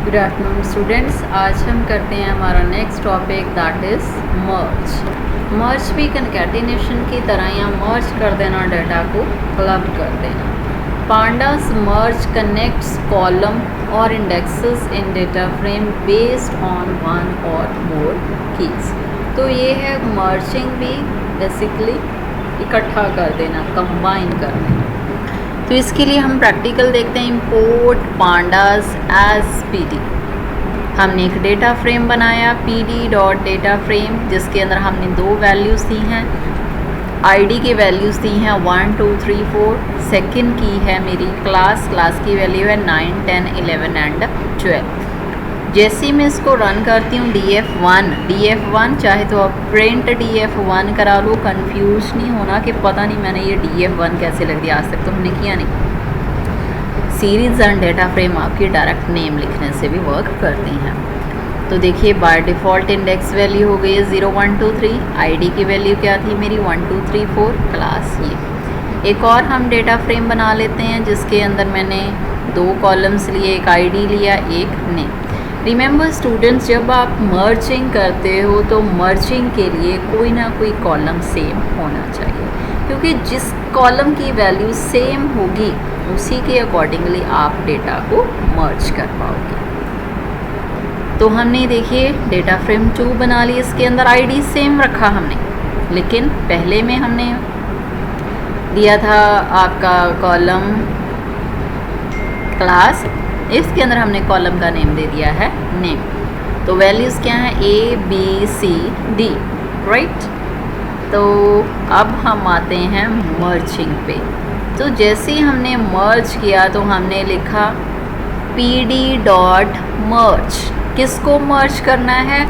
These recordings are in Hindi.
Good afternoon students. आज हम करते हैं हमारा नेक्स्ट टॉपिक दैट इज़ मर्ज। मर्ज भी कंकैटिनेशन की तरह या मर्ज कर देना, डाटा को क्लब कर देना। पांडास मर्ज कनेक्ट्स कॉलम और indexes in data frame based on one और मोर कीज। तो ये है मर्जिंग भी बेसिकली इकट्ठा कर देना, कंबाइन कर देना। तो इसके लिए हम प्रैक्टिकल देखते हैं। Import pandas as PD. हमने एक डेटा फ्रेम बनाया पीडी डॉट डेटा फ्रेम, जिसके अंदर हमने दो वैल्यूज़ दी हैं। आईडी की वैल्यूज़ दी हैं 1 2 3 4। सेकंड की है मेरी क्लास की वैल्यू है 9 10 11 एंड 12। जैसे ही मैं इसको रन करती हूँ DF1 चाहे तो आप प्रिंट DF1 करा लो, कंफ्यूज नहीं होना कि पता नहीं मैंने ये DF1 कैसे लग दिया, आज तक तो हमने किया नहीं। सीरीज़ एंड डेटा फ्रेम आपकी डायरेक्ट नेम लिखने से भी वर्क करती हैं। तो देखिए बाय डिफ़ॉल्ट इंडेक्स वैल्यू हो गई है 0 1 2 3। आईडी की वैल्यू क्या थी मेरी 1 2 3 4 क्लास। ये एक और हम डेटा फ्रेम बना लेते हैं जिसके अंदर मैंने दो कॉलम्स लिए, एक आईडी लिया, एक नेम। रिमेंबर स्टूडेंट्स, जब आप मर्जिंग करते हो तो मर्जिंग के लिए कोई ना कोई कॉलम सेम होना चाहिए, क्योंकि जिस कॉलम की वैल्यू सेम होगी उसी के अकॉर्डिंगली आप डेटा को मर्ज कर पाओगे। तो हमने देखिए डेटा फ्रेम 2 बना ली, इसके अंदर आईडी सेम रखा हमने, लेकिन पहले में हमने दिया था आपका कॉलम क्लास, इसके अंदर हमने कॉलम का नेम दे दिया है नेम। तो वैल्यूज़ क्या हैं ABCD, राइट। तो अब हम आते हैं मर्जिंग पे। तो जैसे ही हमने मर्ज किया तो हमने लिखा PD डॉट मर्ज। किसको मर्ज करना है?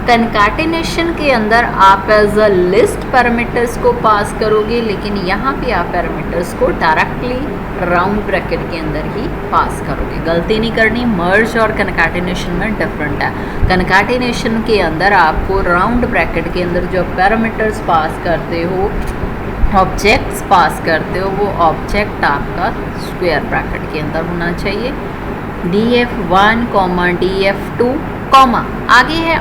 कंकैटिनेशन के अंदर आप एज अ लिस्ट पैरामीटर्स को पास करोगे, लेकिन यहाँ पे आप पैरामीटर्स को डायरेक्टली राउंड ब्रैकेट के अंदर ही पास करोगे। गलती नहीं करनी, मर्ज और कंकैटिनेशन में डिफरेंट है। कंकैटिनेशन के अंदर आपको राउंड ब्रैकेट के अंदर जो पैरामीटर्स पास करते हो, ऑब्जेक्ट्स पास करते हो, वो ऑब्जेक्ट आपका स्क्वायर ब्रैकेट के अंदर होना चाहिए। DF1 DF2 कॉमा आगे है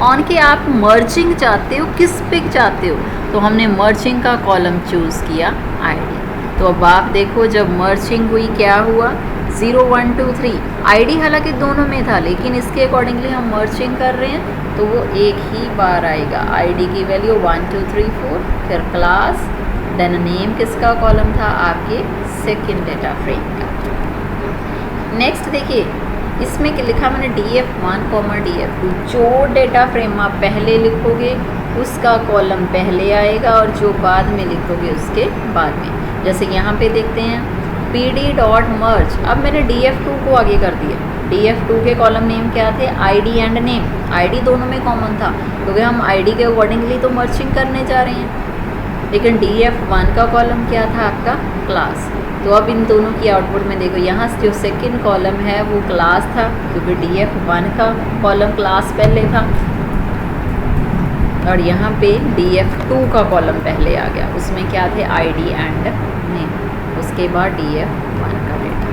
ऑन के आप मर्जिंग चाहते हो, किस पे चाहते हो? तो हमने मर्जिंग का कॉलम चूज़ किया आईडी। तो अब आप देखो जब मर्जिंग हुई क्या हुआ 0 1 2 3। आईडी हालांकि दोनों में था, लेकिन इसके अकॉर्डिंगली हम मर्जिंग कर रहे हैं तो वो एक ही बार आएगा। आईडी की वैल्यू 1 2 3 4, फिर क्लास, देन नेम किसका कॉलम था? आपके सेकेंड डेटा फ्रेम का। नेक्स्ट देखिए इसमें लिखा मैंने DF1 DF2। जो डेटा फ्रेम आप पहले लिखोगे उसका कॉलम पहले आएगा और जो बाद में लिखोगे उसके बाद में। जैसे यहाँ पे देखते हैं PD डॉट मर्ज। अब मैंने DF2 को आगे कर दिया। DF2 के कॉलम नेम क्या थे? ID and name. आईडी दोनों में कॉमन था क्योंकि हम आईडी के अकॉर्डिंगली तो मर्जिंग करने जा रहे हैं, लेकिन DF1 का कॉलम क्या था? आपका क्लास। तो अब इन दोनों की आउटपुट में देखो, यहाँ से जो सेकंड कॉलम है वो क्लास था क्योंकि DF1 का कॉलम क्लास पहले था, और यहाँ पे DF2 का कॉलम पहले आ गया। उसमें क्या थे? आईडी एंड नेम, उसके बाद DF1 का डेटा।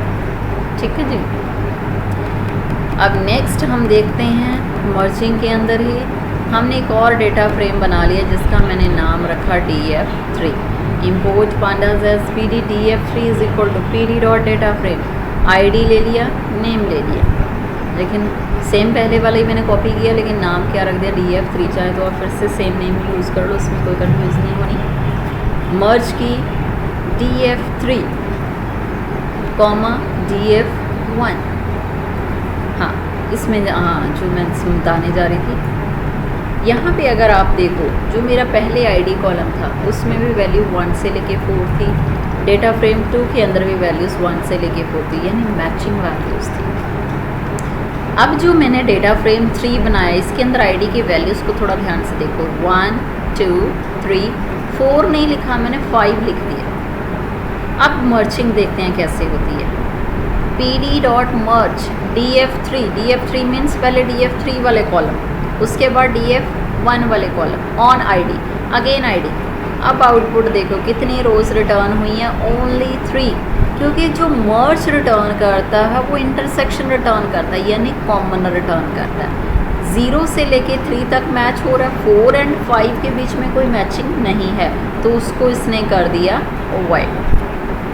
ठीक है जी। अब नेक्स्ट हम देखते हैं मर्जिंग के अंदर ही हमने एक और डेटा फ्रेम बना लिया जिसका मैंने नाम रखा DF3। Import pandas as PD DF3 is equal to PD dot data frame. ID ले लिया, नेम ले लिया, लेकिन सेम पहले वाला ही मैंने कॉपी किया, लेकिन नाम क्या रख दिया DF3। चाहे तो आप फिर से सेम नेम यूज़ कर लो, उसमें कोई कन्फ्यूज़ नहीं होनी। मर्ज की DF3 DF1। हाँ इसमें जो मैं बताने जा रही थी, यहाँ पे अगर आप देखो जो मेरा पहले आईडी कॉलम था उसमें भी वैल्यू 1 से लेके 4 थी। डेटा फ्रेम 2 के अंदर भी वैल्यूज़ 1 से लेके 4 थी, यानी मैचिंग वैल्यूज़ थी। अब जो मैंने डेटा फ्रेम 3 बनाया, इसके अंदर आईडी की वैल्यूज़ को थोड़ा ध्यान से देखो। 1 2 3 4 नहीं लिखा मैंने, 5 लिख दिया। अब मर्जिंग देखते हैं कैसे होती है। PD डॉट मर्ज DF3 मीन्स पहले DF3 वाले कॉलम, उसके बाद DF1 वाले column, on ID, again ID. अब आउटपुट देखो कितनी रोज़ रिटर्न हुई हैं? ओनली 3। क्योंकि जो मर्ज रिटर्न करता है वो इंटरसेक्शन रिटर्न करता है, यानी कॉमन रिटर्न करता है। 0 से लेके 3 तक मैच हो रहा है, 4 एंड 5 के बीच में कोई मैचिंग नहीं है, तो उसको इसने कर दिया वाइड,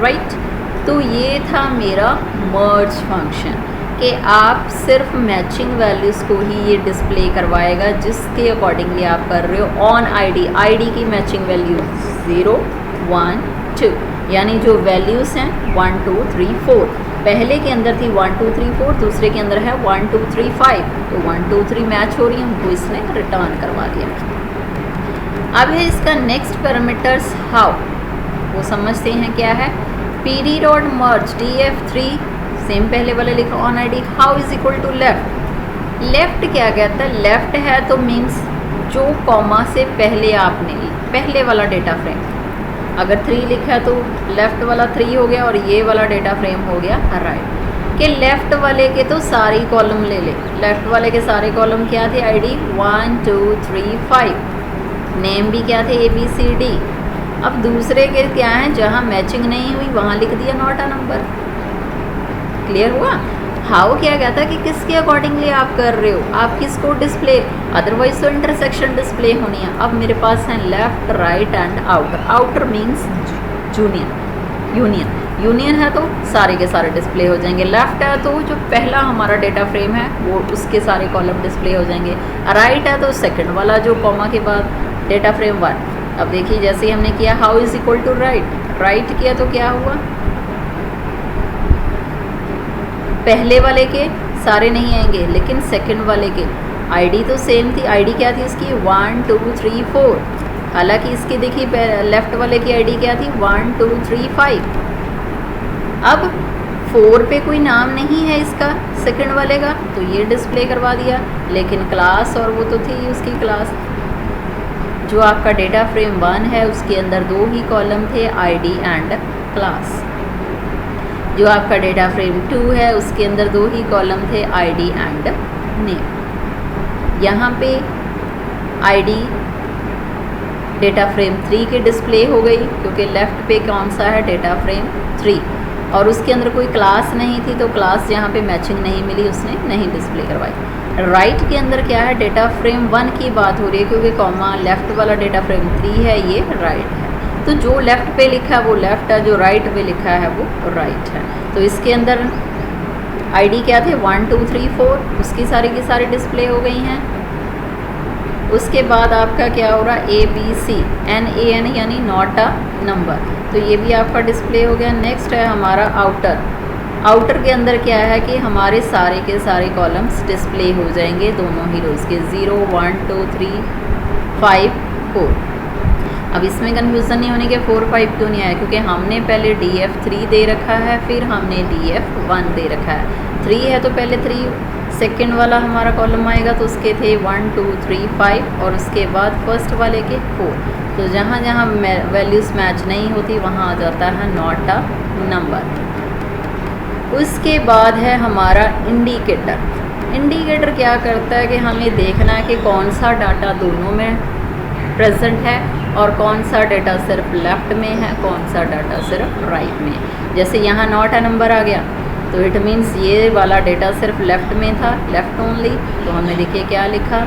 राइट। तो ये था मेरा मर्ज फंक्शन कि आप सिर्फ मैचिंग वैल्यूज़ को ही ये डिस्प्ले करवाएगा जिसके अकॉर्डिंगली आप कर रहे हो ऑन आईडी की मैचिंग वैल्यू 0 1 2, यानी जो वैल्यूज़ हैं 1 2 3 4, पहले के अंदर थी 1 2 3 4, दूसरे के अंदर है 1 2 3 5, तो 1 2 3 मैच हो रही है, उनको इसने रिटर्न करवा दिया। अब है इसका नेक्स्ट पैरामीटर्स हाउ, वो समझते हैं क्या है। PD डॉट मर्ज DF3 सेम पहले वाले लिखा on ID, how is equal to left. Left क्या कहता है, लेफ्ट है तो मीन्स जो कॉमा से पहले आपने पहले वाला डेटा फ्रेम, अगर 3 लिखा है तो लेफ़्ट वाला 3 हो गया और ये वाला डेटा फ्रेम हो गया राइट। कि लेफ़्ट वाले के तो सारी कॉलम ले ले, लेफ़्ट वाले के सारे कॉलम क्या थे, आईडी 1 2 3 5, नेम भी क्या थे ABCD। अब दूसरे के क्या हैं, जहाँ मैचिंग नहीं हुई वहाँ लिख दिया नॉट अ नंबर। क्लियर हुआ। हाउ क्या कहता है कि किसके अकॉर्डिंगली आप कर रहे हो, आप किसको डिस्प्ले, अदरवाइज तो इंटरसेक्शन डिस्प्ले होनी है। अब मेरे पास है left right and outer, outer means union है तो सारे के सारे डिस्प्ले हो जाएंगे। लेफ्ट है तो जो पहला हमारा डेटा फ्रेम है वो उसके सारे कॉलम डिस्प्ले हो जाएंगे। राइट है तो सेकंड वाला जो कॉमा के बाद डेटा फ्रेम 1। अब देखिए जैसे हमने किया how is equal to right किया तो क्या हुआ, पहले वाले के सारे नहीं आएंगे लेकिन सेकंड वाले के आईडी तो सेम थी। आईडी क्या थी इसकी 1 2 3 4, हालांकि इसकी देखिए लेफ्ट वाले की आईडी क्या थी 1 2 3 5। अब 4 पे कोई नाम नहीं है इसका सेकंड वाले का, तो ये डिस्प्ले करवा दिया, लेकिन क्लास और वो तो थी उसकी क्लास। जो आपका डेटा फ्रेम 1 है उसके अंदर 2 ही कॉलम थे, आईडी एंड क्लास। जो आपका डेटा फ्रेम 2 है उसके अंदर 2 ही कॉलम थे, आईडी एंड नेम। यहाँ पे आईडी डेटा फ्रेम 3 के डिस्प्ले हो गई क्योंकि लेफ़्ट पे कौन सा है डेटा फ्रेम 3, और उसके अंदर कोई क्लास नहीं थी तो क्लास यहाँ पे मैचिंग नहीं मिली, उसने नहीं डिस्प्ले करवाई। राइट के अंदर क्या है, डेटा फ्रेम 1 की बात हो रही है क्योंकि कॉमा लेफ़्ट वाला डेटा फ्रेम 3 है, ये राइट है, तो जो लेफ़्ट पे लिखा है वो लेफ़्ट है, जो राइट पे लिखा है वो राइट है। तो इसके अंदर आईडी क्या थे 1 2 3 4, उसकी सारी की सारी डिस्प्ले हो गई हैं। उसके बाद आपका क्या हो रहा है ABC NAN यानी नॉट अ नंबर, तो ये भी आपका डिस्प्ले हो गया। नेक्स्ट है हमारा आउटर के अंदर क्या है कि हमारे सारे के सारे कॉलम्स डिस्प्ले हो जाएंगे दोनों ही रोज़ के 0 1 2 3 5 4। अब इसमें कन्फ्यूज़न नहीं होने के 4 5 क्यों नहीं आया, क्योंकि हमने पहले DF3 दे रखा है, फिर हमने DF1 दे रखा है। 3 है तो पहले 3, सेकंड वाला हमारा कॉलम आएगा तो उसके थे 1 2 3 5, और उसके बाद फर्स्ट वाले के 4। तो जहाँ जहाँ वैल्यूज़ मैच नहीं होती वहाँ आ जाता है नॉट अ नंबर। उसके बाद है हमारा इंडिकेटर क्या करता है कि हमें देखना है कि कौन सा डाटा दोनों में प्रेजेंट है और कौन सा डाटा सिर्फ लेफ़्ट में है, कौन सा डाटा सिर्फ राइट में है। जैसे यहाँ नॉट अ नंबर आ गया तो इट मीन्स ये वाला डेटा सिर्फ लेफ़्ट में था, लेफ़्ट ओनली, तो हमने देखिए क्या लिखा,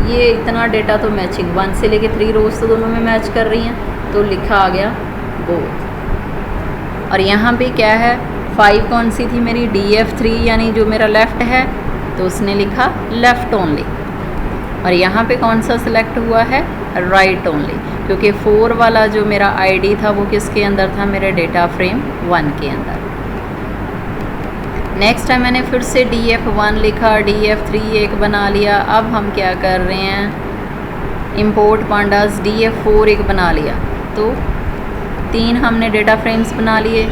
ये इतना डेटा तो मैचिंग 1 से लेके 3 रोज़ तो दोनों में मैच कर रही हैं, तो लिखा आ गया बोथ। और यहाँ पे क्या है 5 कौन सी थी मेरी DF3 यानी जो मेरा लेफ़्ट है, तो उसने लिखा लेफ़्ट ओनली। और यहाँ पे कौन सा सिलेक्ट हुआ है राइट ओनली, क्योंकि 4 वाला जो मेरा आईडी था वो किसके अंदर था, मेरे डेटा फ्रेम 1 के अंदर। नेक्स्ट टाइम मैंने फिर से DF1 लिखा, DF3 एक बना लिया। अब हम क्या कर रहे हैं, इंपोर्ट पांडास DF4 एक बना लिया, तो 3 हमने डेटा फ्रेम्स बना लिए।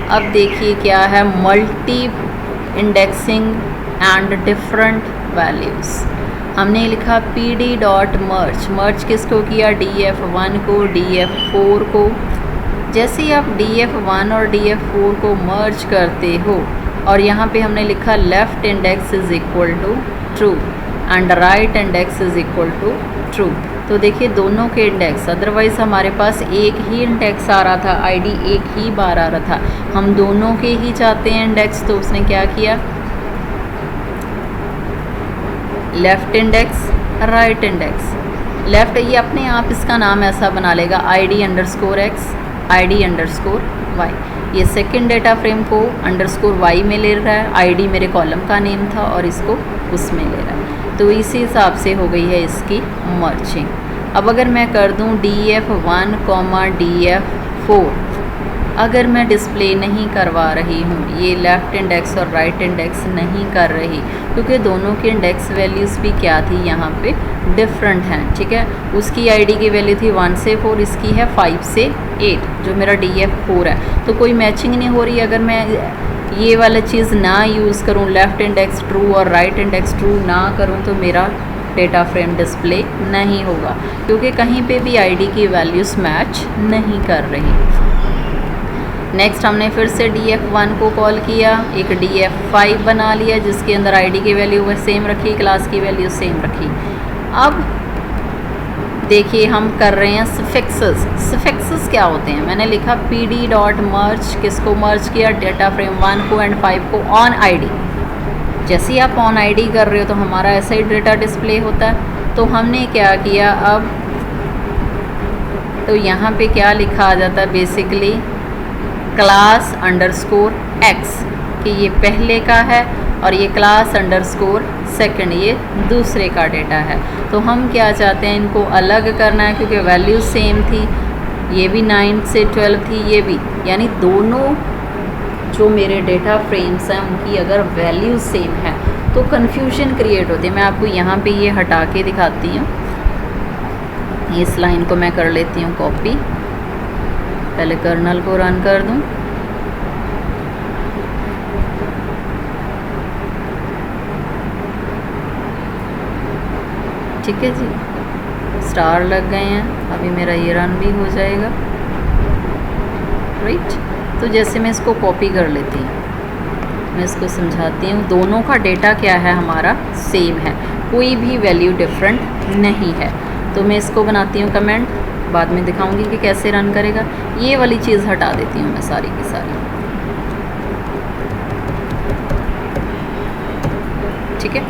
अब देखिए क्या है, multi indexing and different values. हमने लिखा PD डॉट मर्ज किसको किया, DF1 को, DF4 को। जैसे ही आप DF1 और DF4 को मर्ज करते हो और यहाँ पे हमने लिखा left index is equal to true and right index is equal to true, तो देखिए दोनों के इंडेक्स, अदरवाइज़ हमारे पास एक ही इंडेक्स आ रहा था, आईडी एक ही बार आ रहा था, हम दोनों के ही चाहते हैं इंडेक्स। तो उसने क्या किया, left index right index. Left ये अपने आप इसका नाम ऐसा बना लेगा ID_X ID_Y। ये सेकंड डेटा फ्रेम को _Y में ले रहा है, ID मेरे कॉलम का नेम था और इसको उसमें ले रहा है। तो इसी हिसाब से हो गई है इसकी मर्जिंग। अब अगर मैं कर दूं DF1, DF4, अगर मैं डिस्प्ले नहीं करवा रही हूँ, ये लेफ़्ट इंडेक्स और राइट इंडेक्स नहीं कर रही, क्योंकि दोनों की इंडेक्स वैल्यूज़ भी क्या थी यहाँ पे डिफरेंट हैं, ठीक है। उसकी आईडी की वैल्यू थी 1 से 4, इसकी है 5 से 8, जो मेरा DF4 है। तो कोई मैचिंग नहीं हो रही। अगर मैं ये वाला चीज़ ना यूज़ करूँ, लेफ़्ट इंडेक्स ट्रू और राइट इंडेक्स ट्रू ना करूँ, तो मेरा डेटा फ्रेम डिस्प्ले नहीं होगा, क्योंकि कहीं पे भी आईडी की वैल्यूज़ मैच नहीं कर रही। नेक्स्ट हमने फिर से DF1 को कॉल किया, एक DF5 बना लिया जिसके अंदर आईडी की वैल्यू वह सेम रखी, क्लास की वैल्यू सेम रखी। अब देखिए हम कर रहे हैं सफिक्सेस। सफिक्सेस क्या होते हैं, मैंने लिखा PD.merge, किसको मर्ज किया, डेटा फ्रेम 1 को एंड 5 को ऑन आईडी। जैसे ही आप ऑन आईडी कर रहे हो तो हमारा ऐसा ही डेटा डिस्प्ले होता है। तो हमने क्या किया, अब तो यहाँ पे क्या लिखा आ जाता है बेसिकली class_x, कि ये पहले का है और ये class_2 ये दूसरे का डेटा है। तो हम क्या चाहते हैं, इनको अलग करना है, क्योंकि वैल्यू सेम थी, ये भी 9 से 12 थी, ये भी, यानी दोनों जो मेरे डेटा फ्रेम्स हैं उनकी अगर वैल्यू सेम है तो कन्फ्यूजन क्रिएट होती है। मैं आपको यहाँ पे ये हटा के दिखाती हूँ। इस लाइन को मैं कर लेती हूँ कॉपी, पहले कर्नल को रन कर दूं। ठीक है जी, स्टार लग गए हैं, अभी मेरा ये रन भी हो जाएगा, राइट। तो जैसे मैं इसको कॉपी कर लेती हूँ, मैं इसको समझाती हूँ। दोनों का डेटा क्या है, हमारा सेम है, कोई भी वैल्यू डिफरेंट नहीं है। तो मैं इसको बनाती हूँ कमेंट, बाद में दिखाऊंगी कि कैसे रन करेगा। ये वाली चीज़ हटा देती हूँ मैं सारी की सारी, ठीक है।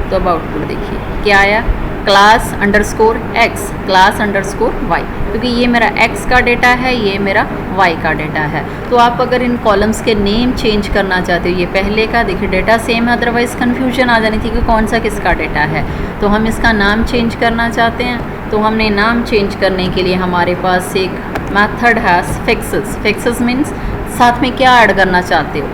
तो अब आउटपुट देखिए क्या आया, class_x class_y, क्योंकि ये मेरा x का डेटा है, ये मेरा y का डेटा है। तो आप अगर इन कॉलम्स के नेम चेंज करना चाहते हो, ये पहले का देखिए डेटा सेम है, अदरवाइज़ कन्फ्यूजन आ जानी थी कि कौन सा किसका डेटा है। तो हम इसका नाम चेंज करना चाहते हैं, तो हमने नाम चेंज करने के लिए हमारे पास एक मेथड है फिक्सेस। फिक्सेस मीन्स साथ में क्या ऐड करना चाहते हो,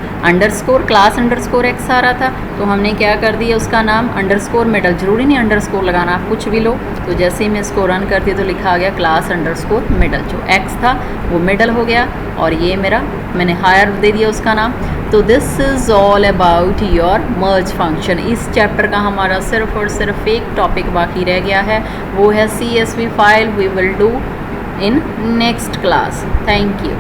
class_x आ रहा था, तो हमने क्या कर दिया, उसका नाम _middle, जरूरी नहीं अंडरस्कोर लगाना, आप कुछ भी लो। तो जैसे ही मैं इसको रन करती तो लिखा आ गया class_middle, जो x था वो मिडल हो गया और ये मेरा मैंने हायर दे दिया उसका नाम। तो this is all about your merge function. इस चैप्टर का हमारा सिर्फ और सिर्फ एक टॉपिक बाकी रह गया है, वो है CSV file. We will do in next class. Thank you.